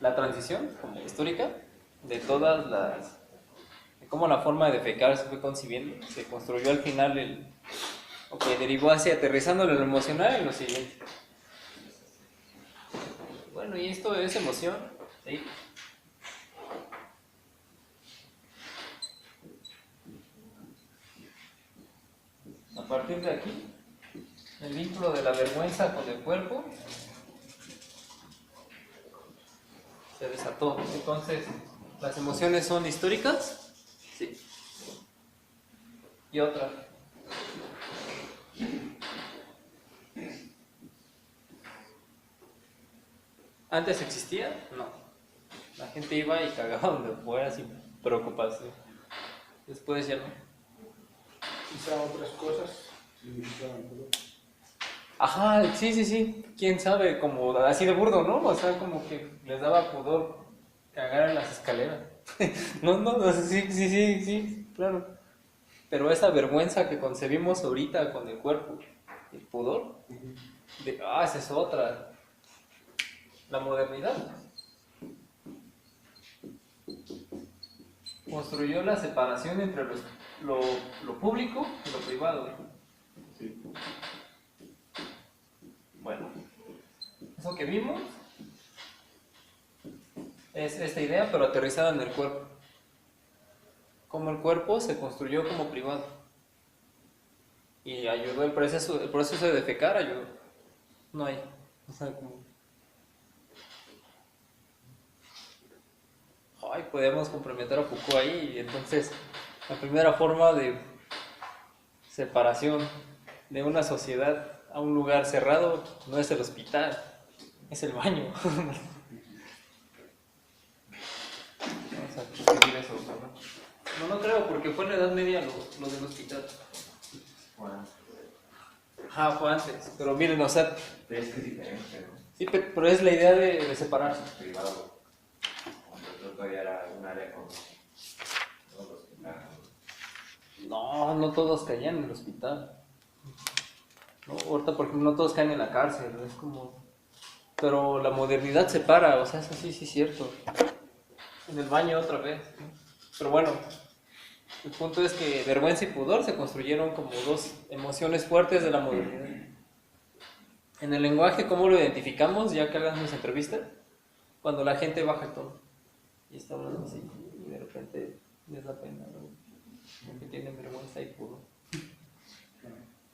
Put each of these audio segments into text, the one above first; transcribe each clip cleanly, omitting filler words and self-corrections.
la transición como histórica de todas las, de cómo la forma de defecar se fue concibiendo, se construyó al final o que derivó hacia aterrizándolo en lo emocional en lo siguiente. Bueno, y esto es emoción, ¿sí? A partir de aquí, el vínculo de la vergüenza con el cuerpo se desató. Entonces, las emociones son históricas, sí. Y otra. ¿Antes existía? No. La gente iba y cagaba donde fuera sin preocupación. Después ya no. Quizá otras cosas significaban todo. Ajá, sí, sí, sí. Quién sabe, como así de burdo, ¿no? O sea, como que les daba pudor cagar en las escaleras. No, no, no, sí, sí, sí, sí, claro. Pero esa vergüenza que concebimos ahorita con el cuerpo, el pudor, esa es otra. La modernidad construyó la separación entre lo público y lo privado. Sí. Bueno, eso que vimos es esta idea, pero aterrizada en el cuerpo. Como el cuerpo se construyó como privado. Y ayudó el proceso de defecar ayudó. No hay. O sea, como... Ay, podemos complementar a Foucault ahí. Y entonces, la primera forma de separación de una sociedad a un lugar cerrado no es el hospital, es el baño. Vamos a discutir eso, ¿no? No, no creo, porque fue en la Edad Media lo del hospital. Bueno, Ajá, fue antes. Pero miren, o sea, pero es que es diferente, ¿no? sí, pero es la idea de separarse. Privado, cuando yo todavía era un área con todos los que No, no todos caían en el hospital. ¿No? Ahorita, por ejemplo, no todos caen en la cárcel. Es como... Pero la modernidad separa, o sea, eso sí, sí es cierto. En el baño otra vez. ¿No? Pero bueno, el punto es que vergüenza y pudor se construyeron como dos emociones fuertes de la modernidad. En el lenguaje, ¿cómo lo identificamos? Ya que hagan las entrevistas, cuando la gente baja el tono y está hablando así, y de repente les da pena, ¿no? Porque tienen vergüenza y pudor.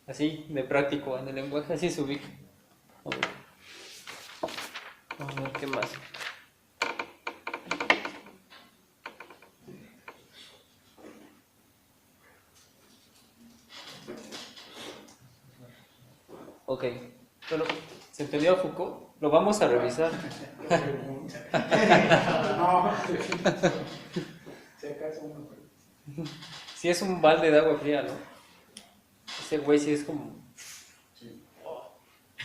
Así, de práctico, en el lenguaje así se ubica. Vamos a ver qué más. Ok, pero ¿se entendió a Foucault? Lo vamos a revisar. No, si acaso uno. Sí es un balde de agua fría, ¿no? Ese güey sí es como... Sí.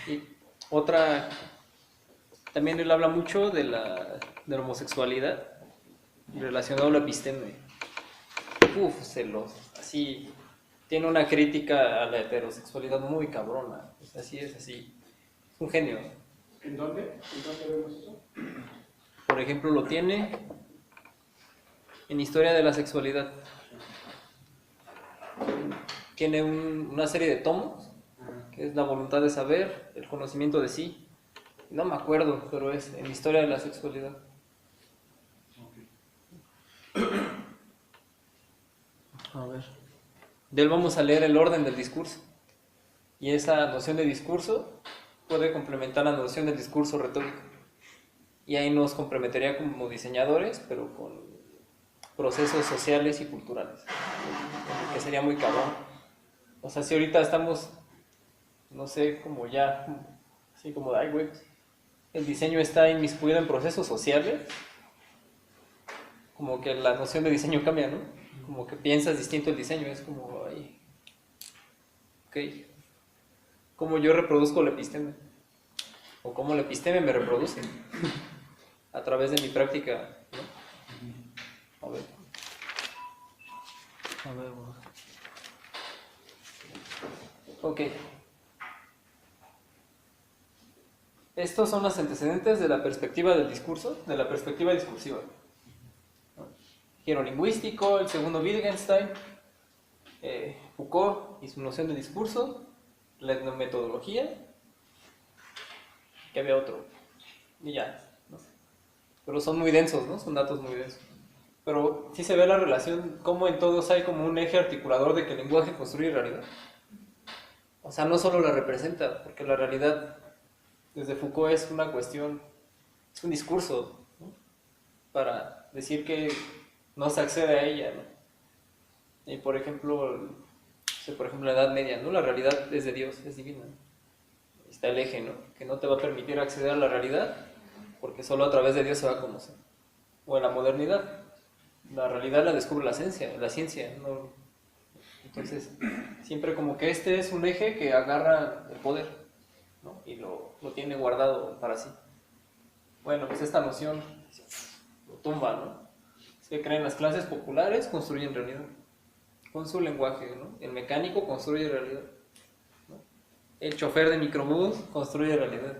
Y otra... También él habla mucho de la homosexualidad relacionado a la episteme. Uf, celos. Así... Tiene una crítica a la heterosexualidad muy cabrona. Así es, así. Es un genio. ¿En dónde? ¿En dónde vemos eso? Por ejemplo, lo tiene en Historia de la Sexualidad. Tiene una serie de tomos, que es la voluntad de saber, el conocimiento de sí. No me acuerdo, pero es en Historia de la Sexualidad. A ver. De él vamos a leer el orden del discurso. Y esa noción de discurso puede complementar la noción del discurso retórico. Y ahí nos complementaría como diseñadores, pero con procesos sociales y culturales. Que sería muy cabrón. O sea, si ahorita estamos, no sé, como ya, así como de, ay, güey, el diseño está inmiscuido en procesos sociales, como que la noción de diseño cambia, ¿no? Como que piensas distinto el diseño, es como, ay, ok, ¿cómo yo reproduzco la episteme? O cómo la episteme me reproduce a través de mi práctica, ¿no? A ver. A ver, bueno. Ok. estos son los antecedentes de la perspectiva del discurso, de la perspectiva discursiva. Giro lingüístico, el segundo Wittgenstein, Foucault y su noción de discurso, la etnometodología, que había otro, y ya, ¿no? Pero son muy densos, ¿no? Son datos muy densos. Pero sí se ve la relación, como en todos hay como un eje articulador de que el lenguaje construye realidad. O sea, no solo la representa, porque la realidad, desde Foucault, es una cuestión, es un discurso, ¿no? Para decir que no se accede a ella, ¿no? Y por ejemplo, la Edad Media, ¿no? La realidad es de Dios, es divina. Está el eje, ¿no? Que no te va a permitir acceder a la realidad, porque solo a través de Dios se va a conocer. O en la modernidad, la realidad la descubre la ciencia, ¿no? Entonces, siempre como que este es un eje que agarra el poder, ¿no? Y lo tiene guardado para sí. Bueno, pues esta noción lo tumba, ¿no? Es que creen las clases populares construyen realidad, con su lenguaje, ¿no? El mecánico construye realidad, ¿no? El chofer de microbús construye realidad.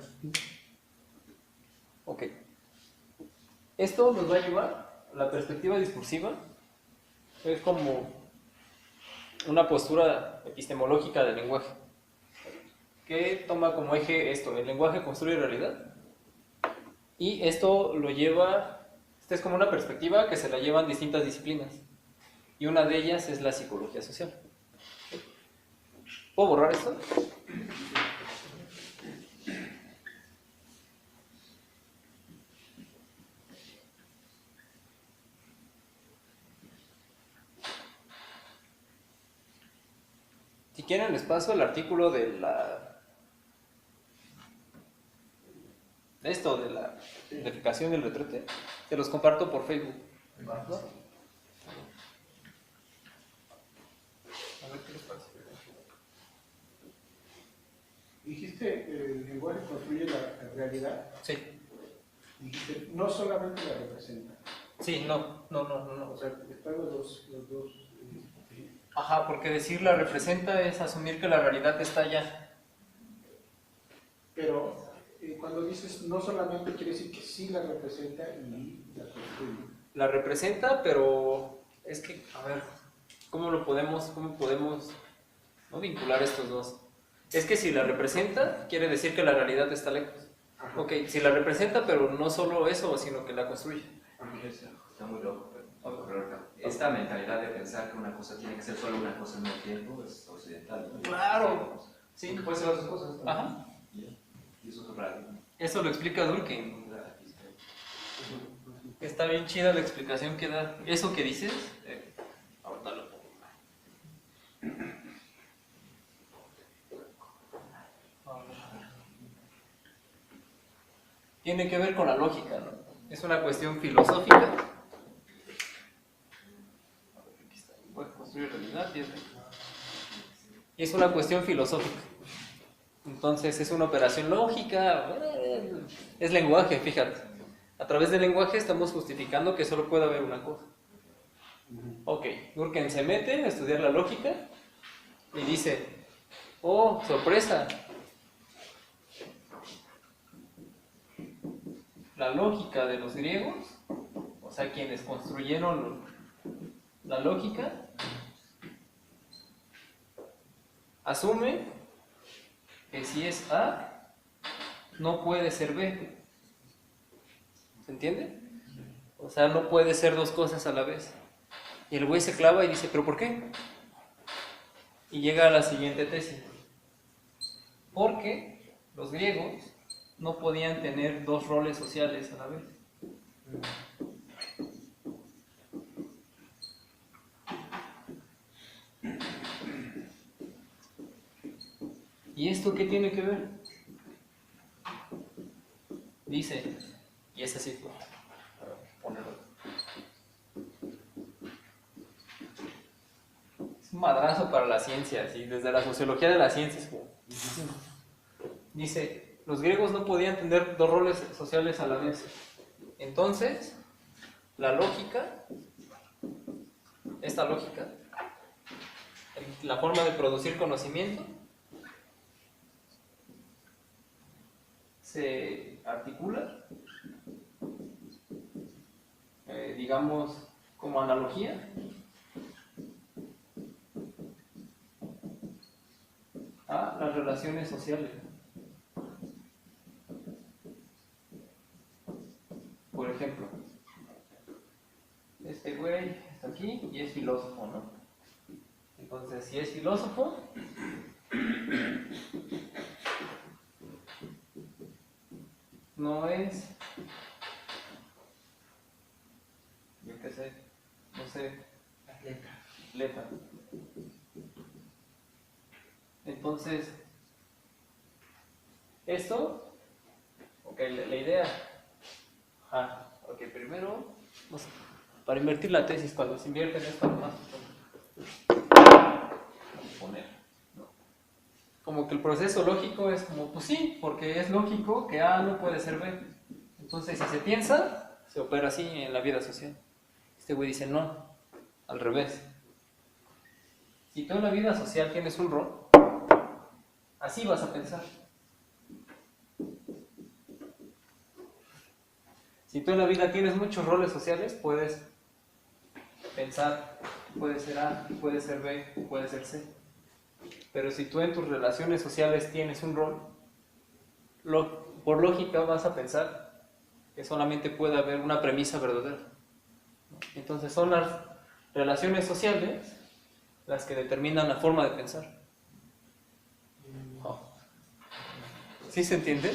Ok. Esto nos va a llevar a la perspectiva discursiva, es como una postura epistemológica del lenguaje, que toma como eje esto: el lenguaje construye realidad, y esto lo lleva, esta es como una perspectiva que se la llevan distintas disciplinas, y una de ellas es la psicología social. ¿Puedo borrar esto? Si quieren les paso el artículo de esto, de la identificación del retrete, se los comparto por Facebook, ¿no? A ver qué les parece. Dijiste el lenguaje construye la realidad. Sí. Dijiste, no solamente la representa. Sí, no. O sea, están los dos. Ajá, porque decir la representa es asumir que la realidad está allá. Pero cuando dices no solamente, quiere decir que sí la representa y la construye. La representa, pero es que, a ver, cómo podemos no vincular estos dos? Es que si la representa, quiere decir que la realidad está lejos. Ajá. Ok, si la representa, pero no solo eso, sino que la construye. Está muy loco, pero esta mentalidad de pensar que una cosa tiene que ser solo una cosa en el tiempo es occidental, ¿no? Claro. Sí. Puede ser otras cosas también. Ajá. Y eso es otro paradigma. Eso lo explica Durkheim. Está bien chida la explicación que da. Eso que dices, ahorita lo pongo. Tiene que ver con la lógica, ¿no? Es una cuestión filosófica. Puede construir realidad y es una cuestión filosófica. Entonces es una operación lógica, es lenguaje, fíjate. A través del lenguaje estamos justificando que solo puede haber una cosa. Ok, Durkheim se mete a estudiar la lógica y dice, oh, sorpresa, la lógica de los griegos, o sea, quienes construyeron la lógica, asume que si es A, no puede ser B. ¿Se entiende? O sea, no puede ser dos cosas a la vez. Y el güey se clava y dice, ¿pero por qué? Y llega a la siguiente tesis. Porque los griegos no podían tener dos roles sociales a la vez. ¿Y esto qué tiene que ver? Dice, y es así, es un madrazo para la ciencia, ¿sí? Desde la sociología de la ciencia es como... Dice, los griegos no podían tener dos roles sociales a la vez. Entonces, la lógica, esta lógica, la forma de producir conocimiento, se articula, digamos, como analogía a las relaciones sociales. Por ejemplo, este güey está aquí y es filósofo, ¿no? Entonces, si es filósofo, no es, yo qué sé, no sé, atleta. Entonces, esto, ok, la idea, ok, primero, no sé, para invertir la tesis, cuando se invierte en esto nomás, poner, ¿no? Como que el proceso lógico es como, pues sí, porque es lógico que A no puede ser B. Entonces, si se piensa, se opera así en la vida social. Este güey dice, no, al revés. Si tú en la vida social tienes un rol, así vas a pensar. Si tú en la vida tienes muchos roles sociales, puedes pensar, puede ser A, puede ser B, puede ser C. Pero si tú en tus relaciones sociales tienes un rol, por lógica vas a pensar que solamente puede haber una premisa verdadera. Entonces son las relaciones sociales las que determinan la forma de pensar. ¿Sí se entiende?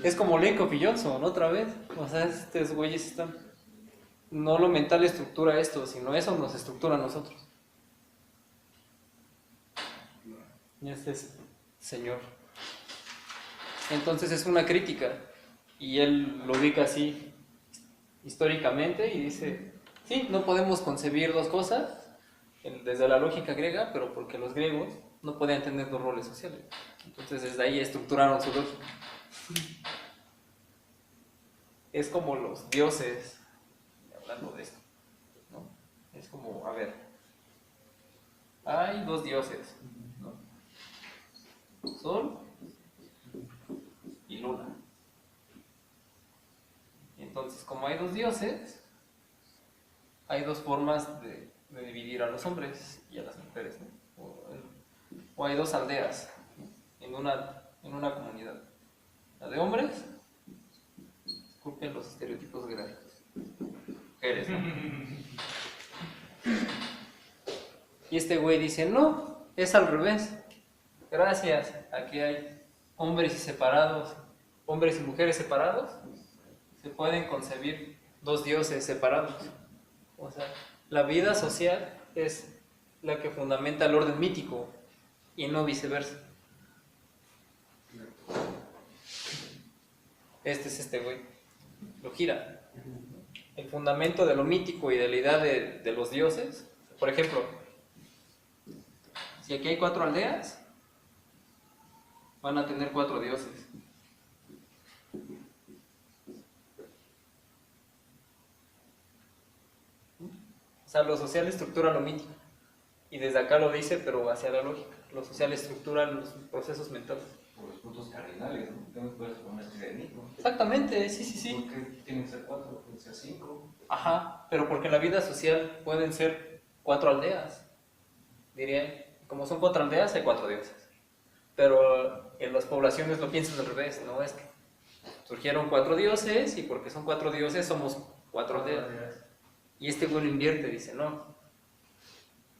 Es como Lenkov y Johnson, otra vez. O sea, estos güeyes están... No lo mental estructura esto, sino eso nos estructura a nosotros. Y este es señor. Entonces es una crítica. Y él lo ubica así históricamente y dice, sí, no podemos concebir dos cosas desde la lógica griega, pero porque los griegos no podían tener dos roles sociales. Entonces desde ahí estructuraron su lógica. Es como los dioses, hablando de esto, ¿no? Es como, a ver, hay dos dioses, ¿no? Sol y Luna. Entonces, como hay dos dioses, hay dos formas de dividir a los hombres y a las mujeres, ¿no? O hay dos aldeas, ¿no? en una comunidad. La de hombres, disculpen los estereotipos gráficos, mujeres, ¿no? Y este güey dice, no, es al revés. Gracias a que hay hombres y mujeres separados, se pueden concebir dos dioses separados. O sea, la vida social es la que fundamenta el orden mítico y no viceversa. Este es este güey. Lo gira. El fundamento de lo mítico y de la idea de los dioses. Por ejemplo, si aquí hay 4 aldeas, van a tener 4 dioses. O sea, lo social estructura lo mítico. Y desde acá lo dice, pero hacia la lógica. Lo social estructura los procesos mentales. Por los puntos cardinales, ¿no? Tenemos que poner una especie de mito. Exactamente, sí. ¿Por qué tienen que ser 4? ¿Pueden ser 5? Ajá, pero porque en la vida social pueden ser 4 aldeas. Diría, como son 4 aldeas, hay 4 dioses. Pero en las poblaciones lo piensan al revés, ¿no? Es que surgieron 4 dioses y porque son 4 dioses somos 4 aldeas. Y este güey lo invierte, dice, no.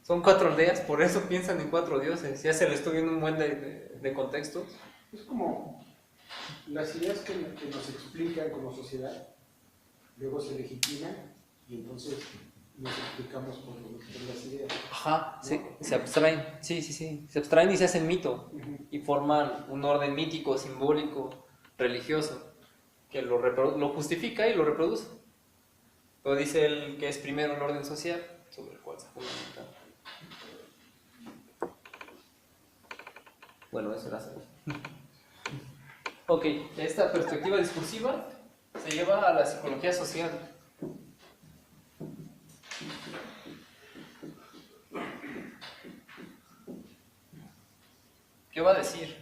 Son 4 aldeas, por eso piensan en 4 dioses. Ya se le estoy viendo un buen de contextos. Es como las ideas que nos explican como sociedad, luego se legitiman y entonces nos explicamos por las ideas. Ajá, sí, se abstraen, sí, se abstraen y se hacen mito. Y forman un orden mítico, simbólico, religioso, que lo justifica y lo reproduce. Pero dice él que es primero el orden social, sobre el cual se fundamenta. Bueno, eso era todo. Ok, esta perspectiva discursiva se lleva a la psicología social. ¿Qué va a decir?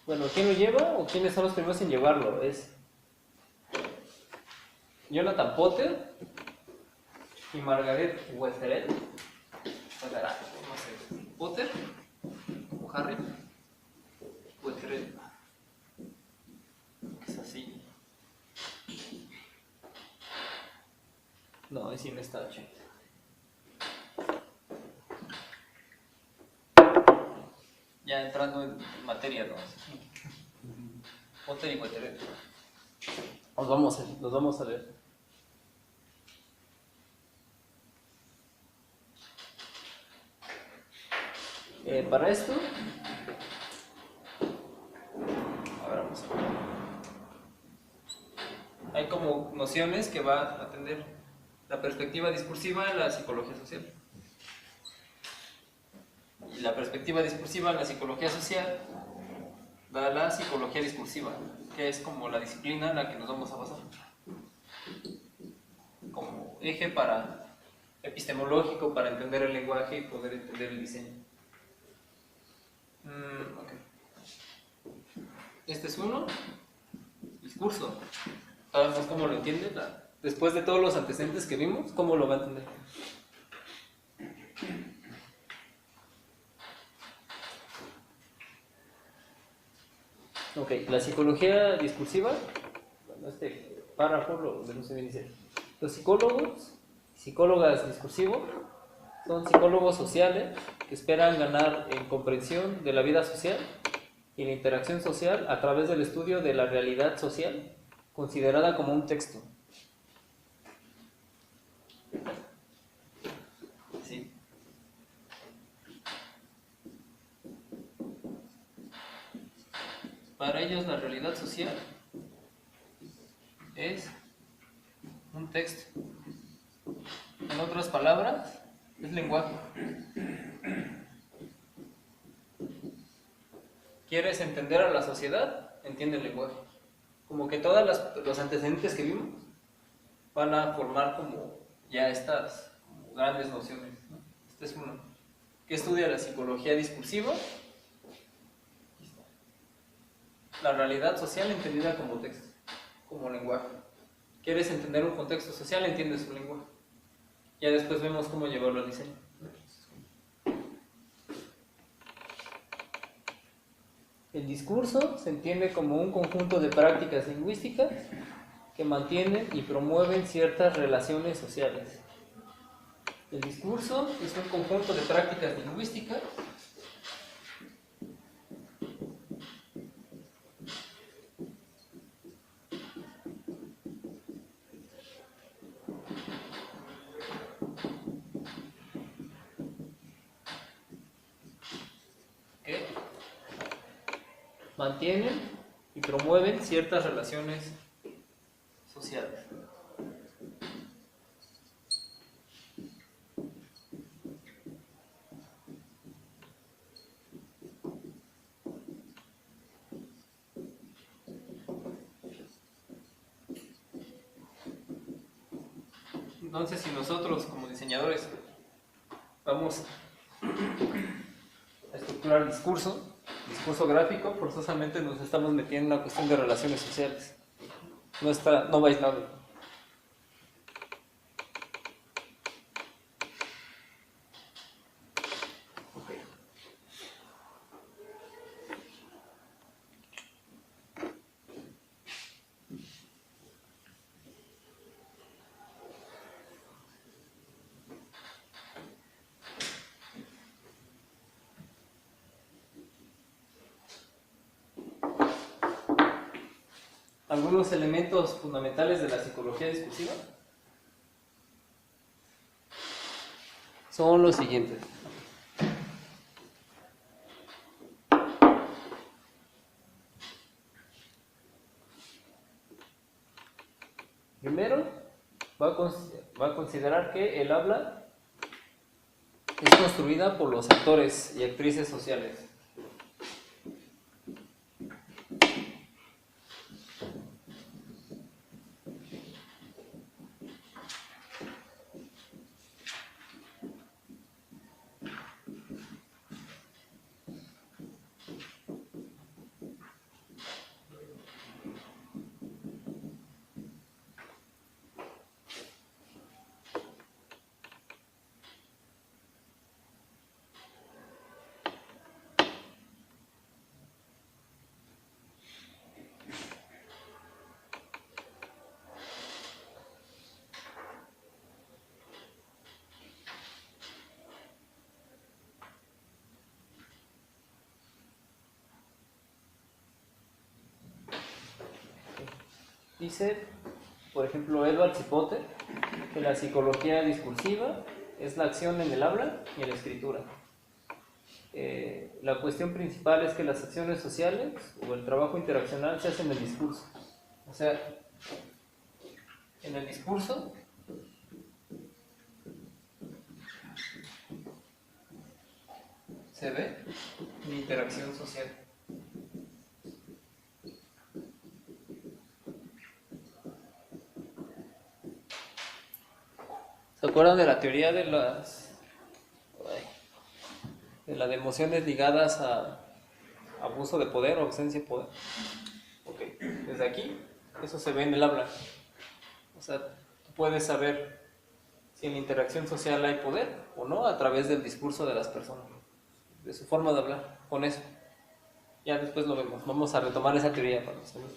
Bueno, ¿quién lo lleva o quiénes son los primeros en llevarlo? Es Jonathan Potter y Margaret Wetherell. No sé, Potter o Harry Wetherell. Es así. No, es sí no está chido. Ya entrando en materia, ¿no? Potter y Wetherell. Los vamos a leer. Para esto, a ver, vamos a ver. Hay como nociones que va a atender la perspectiva discursiva en la psicología social. Y la perspectiva discursiva en la psicología social da la psicología discursiva, que es como la disciplina en la que nos vamos a basar. Como eje epistemológico para entender el lenguaje y poder entender el diseño. Okay. Este es uno, discurso. Sabemos cómo lo entiende, después de todos los antecedentes que vimos, cómo lo va a entender. Ok, la psicología discursiva, bueno, este párrafo lo denuncia bien, dice: los psicólogos, psicólogas discursivos, son psicólogos sociales que esperan ganar en comprensión de la vida social y la interacción social a través del estudio de la realidad social, considerada como un texto. Sí. Para ellos la realidad social es un texto. En otras palabras, es lenguaje. ¿Quieres entender a la sociedad? Entiende el lenguaje. Como que todos los antecedentes que vimos van a formar como ya estas como grandes nociones, ¿no? Este es uno. ¿Qué estudia la psicología discursiva? La realidad social entendida como texto, como lenguaje. ¿Quieres entender un contexto social? Entiendes su lenguaje. Ya después vemos cómo llevarlo al diseño. El discurso se entiende como un conjunto de prácticas lingüísticas que mantienen y promueven ciertas relaciones sociales. El discurso es un conjunto de prácticas lingüísticas que mantienen y promueven ciertas relaciones sociales. Entonces, si nosotros como diseñadores vamos a estructurar discurso gráfico, forzosamente nos estamos metiendo en una cuestión de relaciones sociales. No va aislado. Okay. Algunos elementos fundamentales de la psicología discursiva son los siguientes. Primero, va a considerar que el habla es construida por los actores y actrices sociales. Dice, por ejemplo, Edward Cipote, que la psicología discursiva es la acción en el habla y en la escritura. La cuestión principal es que las acciones sociales o el trabajo interaccional se hacen en el discurso. O sea, en el discurso se ve la interacción social. ¿Se acuerdan de la teoría de las emociones ligadas a abuso de poder o ausencia de poder? Ok, desde aquí, eso se ve en el habla. O sea, tú puedes saber si en la interacción social hay poder o no a través del discurso de las personas, de su forma de hablar, con eso. Ya después lo vemos. Vamos a retomar esa teoría para nosotros.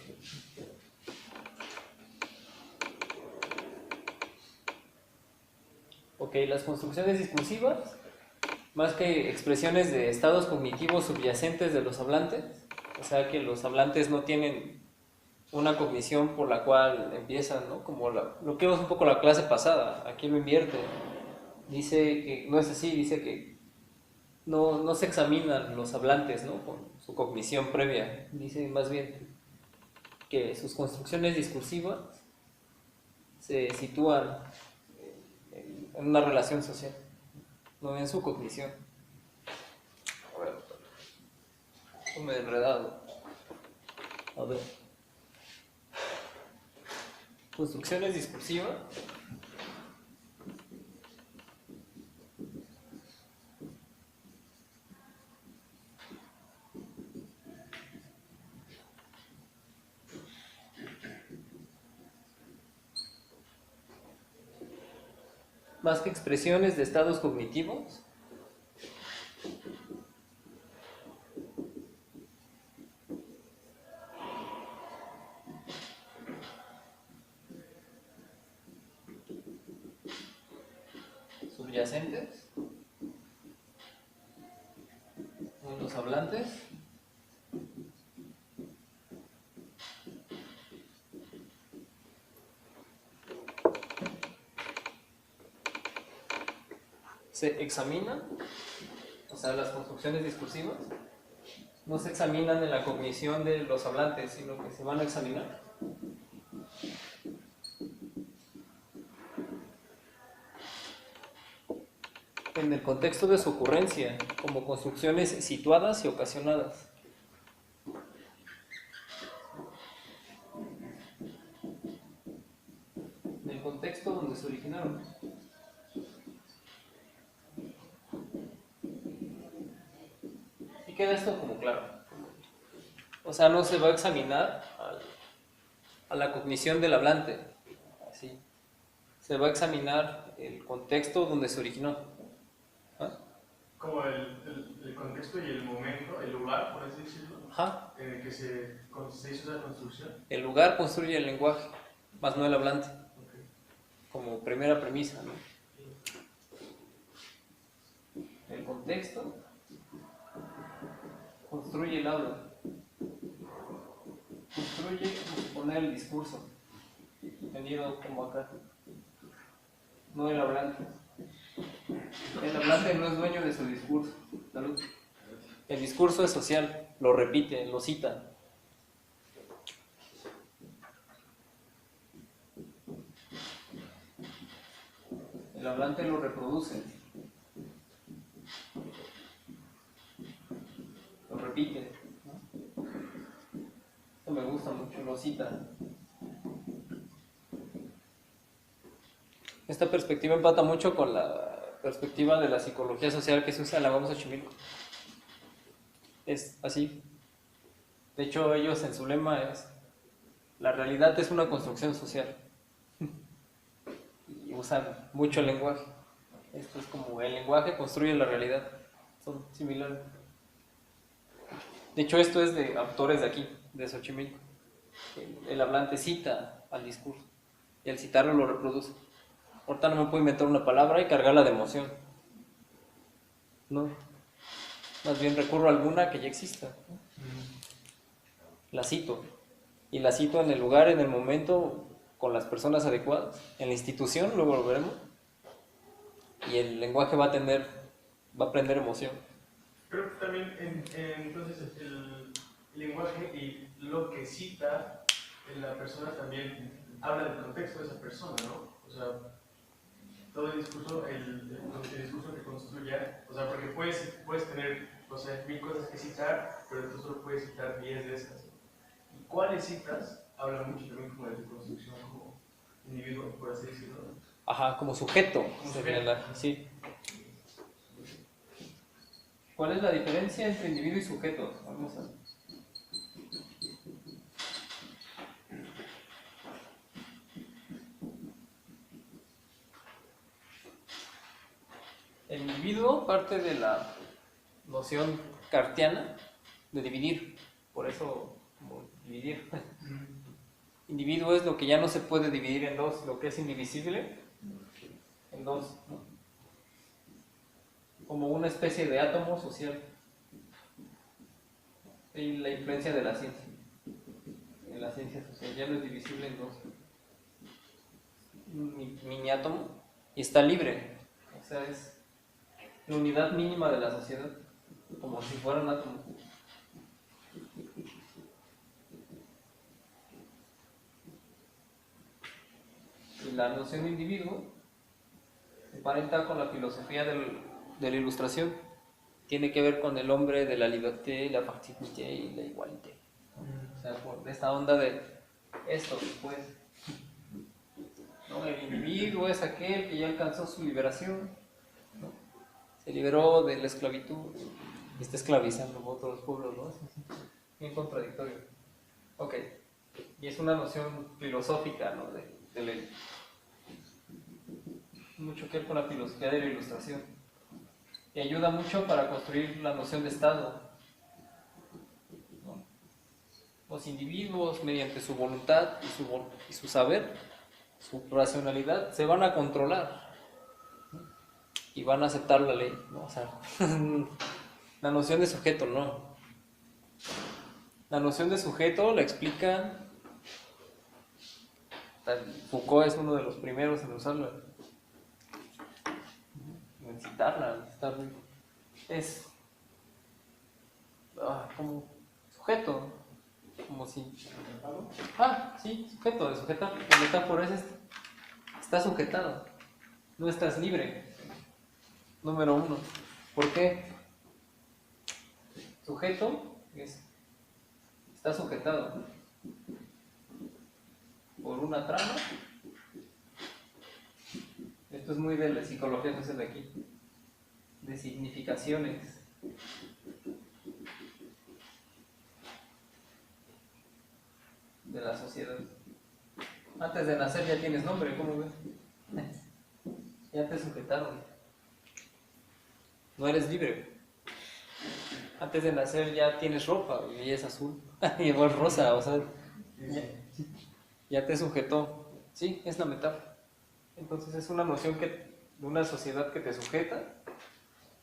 Ok, las construcciones discursivas, más que expresiones de estados cognitivos subyacentes de los hablantes, o sea que los hablantes no tienen una cognición por la cual empiezan, ¿no? Como lo que vimos un poco la clase pasada, aquí lo invierte. Dice que no es así, dice que no se examinan los hablantes, ¿no? Con su cognición previa. Dice más bien que sus construcciones discursivas se sitúan en una relación social, no en su cognición. A ver, estoy medio enredado. A ver. Construcciones discursivas. Más que expresiones de estados cognitivos, subyacentes en los hablantes, se examinan, o sea, las construcciones discursivas no se examinan en la cognición de los hablantes, sino que se van a examinar en el contexto de su ocurrencia, como construcciones situadas y ocasionadas. En el contexto donde se originaron. Y queda esto como claro. O sea, no se va a examinar a la cognición del hablante, así. Se va a examinar el contexto donde se originó. ¿Ah? Como el contexto y el momento, el lugar, por así decirlo, Ajá. en el que se hizo esa construcción. El lugar construye el lenguaje, más no el hablante, Okay. como primera premisa, ¿no? El contexto construye el habla, construye, vamos a poner el discurso, entendido como acá, no el hablante. El hablante no es dueño de su discurso. Salud. El discurso es social, lo repite, lo cita. El hablante lo reproduce, lo repite, ¿no? Esto me gusta mucho, lo cita. Esta perspectiva empata mucho con la perspectiva de la psicología social que se usa en la Vamos Xochimilco. Es así. De hecho, ellos en su lema es: la realidad es una construcción social. Y usan mucho el lenguaje. Esto es como el lenguaje construye la realidad. Son similares. De hecho, esto es de autores de aquí, de Xochimilco. El hablante cita al discurso y al citarlo lo reproduce. Ahorita no me puedo inventar una palabra y cargarla de emoción. No. Más bien recurro a alguna que ya exista. La cito. y la cito en el lugar, en el momento, con las personas adecuadas, en la institución, luego lo veremos, y el lenguaje va a aprender emoción. Creo que también entonces el lenguaje y lo que cita en la persona también habla del contexto de esa persona, ¿no? O sea, todo el discurso, el discurso que construya, o sea, porque puedes tener, o sea, 1000 cosas que citar, pero tú solo puedes citar 10 de esas. ¿Y cuáles citas? Habla mucho también como de tu construcción como individuo, por así decirlo. Ajá, como sujeto. Como sería sujeto. Sí. ¿Cuál es la diferencia entre individuo y sujeto? Vamos a... El individuo parte de la noción kantiana de dividir, por eso como dividir. Individuo es lo que ya no se puede dividir en dos, lo que es indivisible en dos, ¿no? Como una especie de átomo social. Y la influencia de la ciencia. En la ciencia social ya no es divisible en dos. Un mini átomo y está libre. O sea, es la unidad mínima de la sociedad, como si fuera un átomo. Y la noción de individuo se emparenta con la filosofía de la Ilustración. Tiene que ver con el hombre de la liberté, la fraternité y la igualité. O sea, por esta onda de esto después. ¿No? El individuo es aquel que ya alcanzó su liberación, ¿no? Se liberó de la esclavitud y está esclavizando a otros pueblos, ¿no? Es bien contradictorio. Ok. Y es una noción filosófica, ¿no? Mucho que ver con la filosofía de la Ilustración. Y ayuda mucho para construir la noción de Estado, ¿no? Los individuos, mediante su voluntad y su saber, su racionalidad, se van a controlar, ¿no? Y van a aceptar la ley, ¿no? O sea, la noción de sujeto no. La noción de sujeto la explica Foucault, es uno de los primeros en usarla, en citarla. Es como sujeto, como si... sí, sujeto, de sujetar. La metáfora es está sujetado, no estás libre. Número uno. ¿Por qué? Sujeto está sujetado por una trama. Esto es muy de la psicología social de aquí, de significaciones. De la sociedad. Antes de nacer ya tienes nombre, ¿cómo ves? Ya te sujetaron. No eres libre. Antes de nacer ya tienes ropa y es azul, y igual rosa, o sea, ya te sujetó. Sí, es la metáfora. Entonces es una noción de una sociedad que te sujeta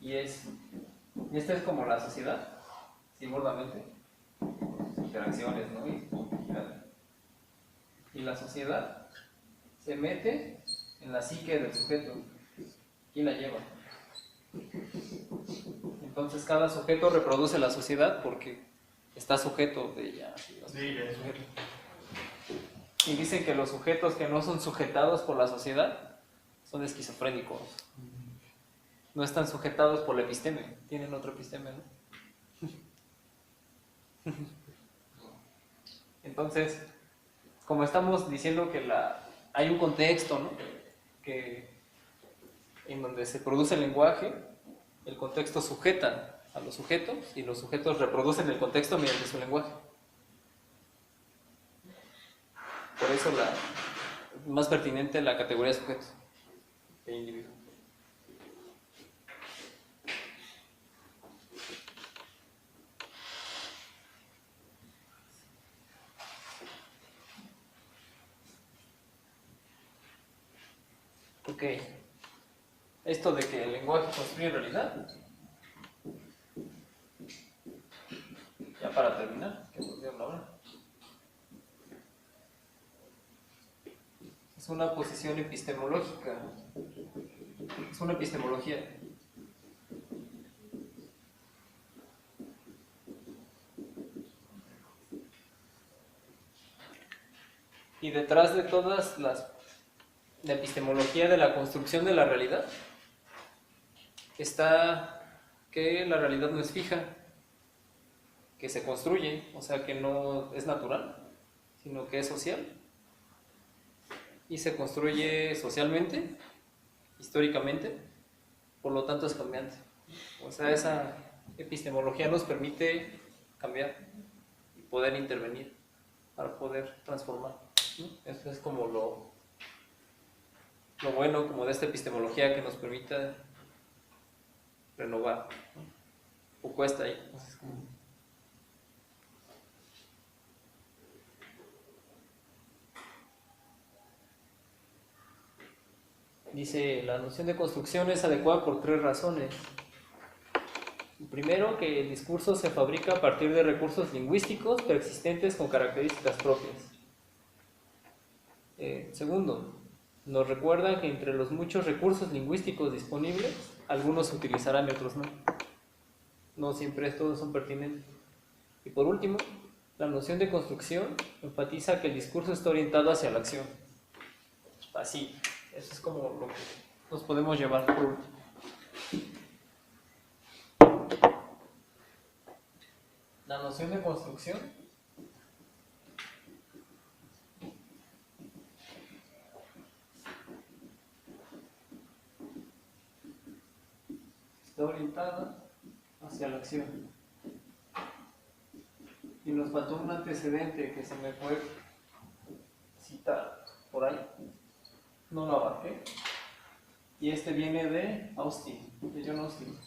y esta es como la sociedad, sí, burdamente, sus interacciones, ¿no? Y la sociedad se mete en la psique del sujeto y la lleva. Entonces cada sujeto reproduce la sociedad porque está sujeto de ella. Y dicen que los sujetos que no son sujetados por la sociedad son esquizofrénicos. No están sujetados por la episteme, tienen otro episteme, ¿no? Entonces, como estamos diciendo que hay un contexto, ¿no? En donde se produce el lenguaje, el contexto sujeta a los sujetos y los sujetos reproducen el contexto mediante su lenguaje. Por eso más pertinente la categoría de sujeto que individuo. Ok. Esto de que el lenguaje construye realidad. Ya para terminar, que nos dieron la hora. es una posición epistemológica, es una epistemología. Y detrás de todas la epistemología de la construcción de la realidad está que la realidad no es fija, que se construye, o sea que no es natural, sino que es social. Y se construye socialmente, históricamente, por lo tanto es cambiante. O sea, esa epistemología nos permite cambiar y poder intervenir para poder transformar, ¿no? Eso es como lo bueno como de esta epistemología, que nos permita renovar, ¿no? O cuesta ahí. Entonces, dice, la noción de construcción es adecuada por 3 razones. Primero, que el discurso se fabrica a partir de recursos lingüísticos preexistentes con características propias. Segundo, nos recuerda que entre los muchos recursos lingüísticos disponibles, algunos se utilizarán y otros no. No siempre todos son pertinentes. Y por último, la noción de construcción enfatiza que el discurso está orientado hacia la acción. Así, eso es como lo que nos podemos llevar por último. La noción de construcción está orientada hacia la acción. Y nos faltó un antecedente que se me fue citar por ahí. No lo abarqué. Y este viene de Austin, de John Austin.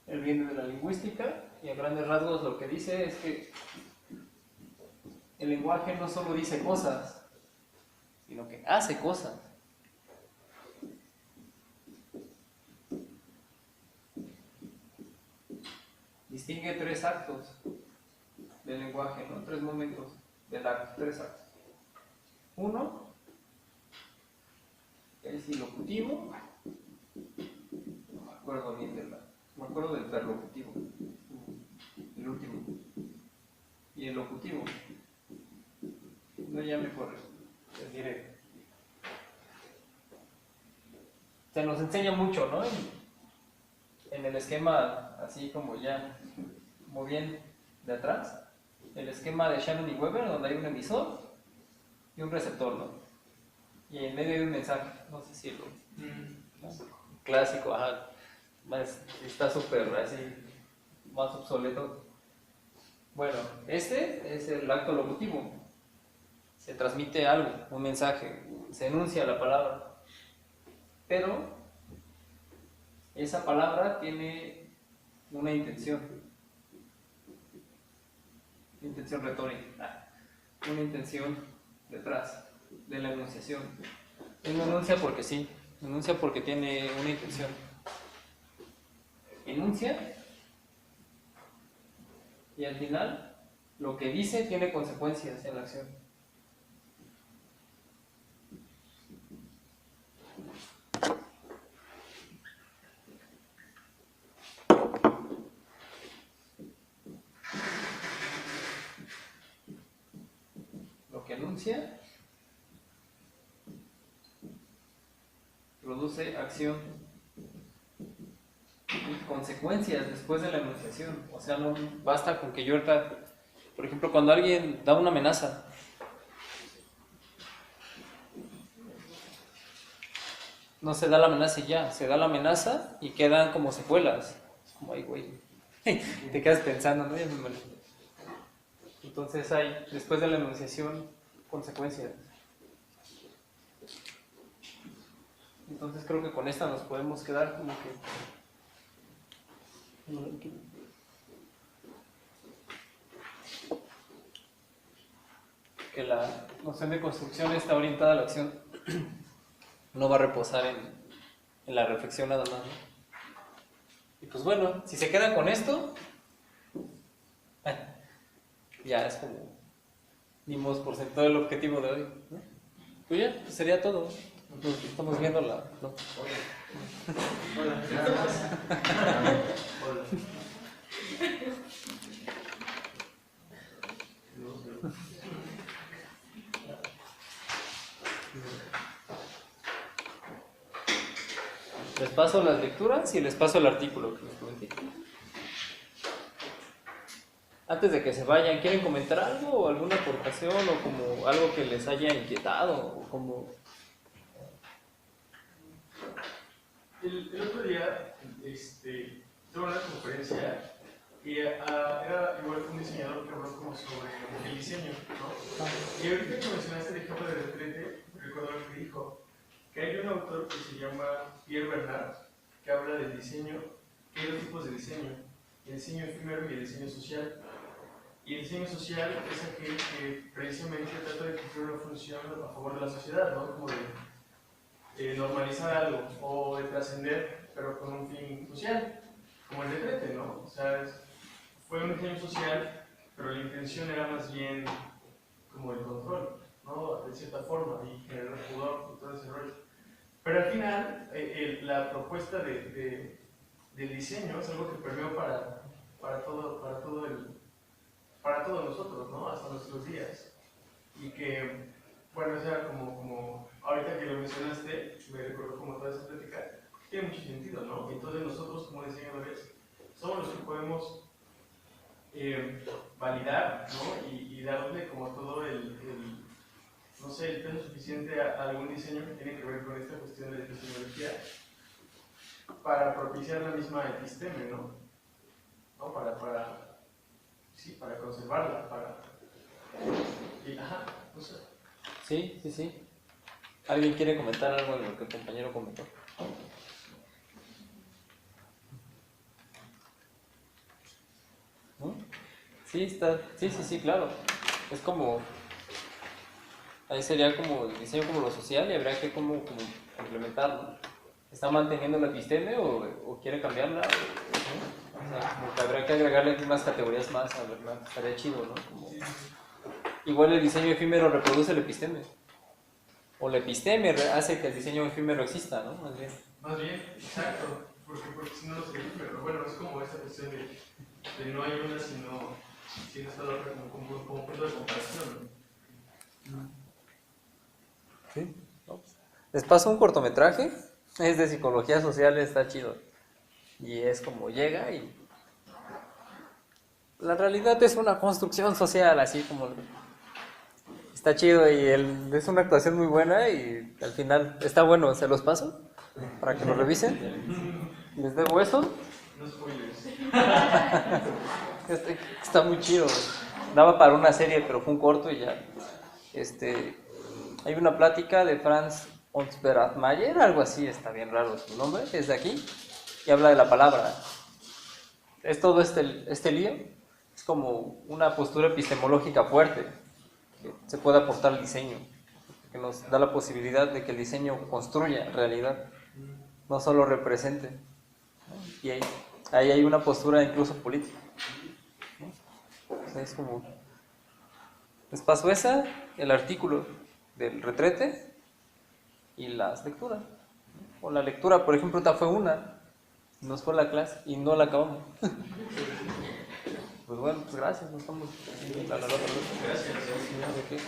Él viene de la lingüística y a grandes rasgos lo que dice es que el lenguaje no solo dice cosas, sino que hace cosas. Distingue 3 actos del lenguaje, ¿no? 3 momentos del acto, 3 actos. Uno es ilocutivo, no me acuerdo bien me acuerdo del perlocutivo, el último, y el locutivo. No, ya mejor les diré. Se nos enseña mucho, ¿no? En el esquema, así como ya, como bien de atrás, el esquema de Shannon y Weber, donde hay un emisor y un receptor, ¿no? Y en medio hay un mensaje, no sé si lo... Clásico, ajá. Está súper así, más obsoleto. Bueno, este es el acto locutivo. Se transmite algo, un mensaje, se enuncia la palabra. Pero esa palabra tiene una intención retórica, una intención detrás de la enunciación. Él no enuncia porque sí, enuncia porque tiene una intención. Enuncia y al final lo que dice tiene consecuencias en la acción. Lo que enuncia produce acción y consecuencias después de la enunciación. O sea, no basta con que yo ahorita, por ejemplo, cuando alguien da una amenaza, no se da la amenaza y ya, se da la amenaza y quedan como secuelas. Es como, ay, güey, te quedas pensando, ¿no? Entonces hay, después de la enunciación, consecuencias. Entonces creo que con esta nos podemos quedar como que la noción de construcción está orientada a la acción. No va a reposar en la reflexión nada más, ¿no? Y pues bueno, si se quedan con esto, ya es como dimos por sentado el objetivo de hoy, ¿no? Pues ya, pues sería todo. Nos estamos viendo la... ¿no? Hola. Hola. Les paso las lecturas y les paso el artículo que les comenté. Antes de que se vayan, ¿quieren comentar algo o alguna aportación o como algo que les haya inquietado o como... El otro día tuve una conferencia y era igual un diseñador que habló como sobre el diseño, ¿no? Y ahorita que mencionaste el ejemplo de retrete, recuerdo lo que dijo, que hay un autor que se llama Pierre Bernard, que habla del diseño, que hay dos tipos de diseño, el diseño efímero y el diseño social. Y el diseño social es aquel que precisamente trata de cumplir una función a favor de la sociedad, ¿no? Como de normalizar algo o de trascender, pero con un fin social, como el retrete, ¿no? O sea, fue un diseño social, pero la intención era más bien como el control, ¿no? De cierta forma, y generar pudor y todo ese rollo. Pero al final, la propuesta del diseño es algo que permeó para todos nosotros, ¿no? Hasta nuestros días. Y que, bueno, o sea, como ahorita que lo mencionaste, me recordó como toda esa plática, tiene mucho sentido, ¿no? Entonces nosotros como diseñadores somos los que podemos validar, ¿no? Y darle como todo no sé, el peso suficiente a algún diseño que tiene que ver con esta cuestión de la epistemología para propiciar la misma episteme, ¿no? ¿No? Para conservarla, ajá, no sé. Sí. ¿Alguien quiere comentar algo de lo que el compañero comentó? ¿No? Sí, claro. Es como... Ahí sería como el diseño como lo social y habría que como complementarlo. ¿Está manteniendo la episteme o quiere cambiarla? O sea, como que habría que agregarle unas categorías más, a ver, ¿no? Estaría chido, ¿no? Como... Igual el diseño efímero reproduce el episteme. O la episteme hace que el diseño efímero exista, ¿no? Más bien, exacto. Porque si no, no sería efímero. Bueno, es como esta cuestión de no hay una, sino está la otra como punto de comparación, ¿no? Sí. Les paso un cortometraje, es de psicología social, está chido. Y es como llega y... La realidad es una construcción social, así como... Está chido y es una actuación muy buena y al final está bueno, se los paso para que lo revisen. Les debo eso. No spoilers. Está muy chido. Daba para una serie, pero fue un corto y ya. Hay una plática de Franz Mayer, algo así, está bien raro su nombre, es de aquí, y habla de la palabra. Es todo este lío, es como una postura epistemológica fuerte que se puede aportar al diseño, que nos da la posibilidad de que el diseño construya realidad, no solo represente. Y ahí hay una postura incluso política. Es como... Les paso esa, el artículo del retrete y las lecturas. O la lectura, por ejemplo, esta fue una, nos fue la clase y no la acabamos. Pues bueno, pues gracias, nos estamos viendo a la otra. Gracias. ¿De qué? Sí.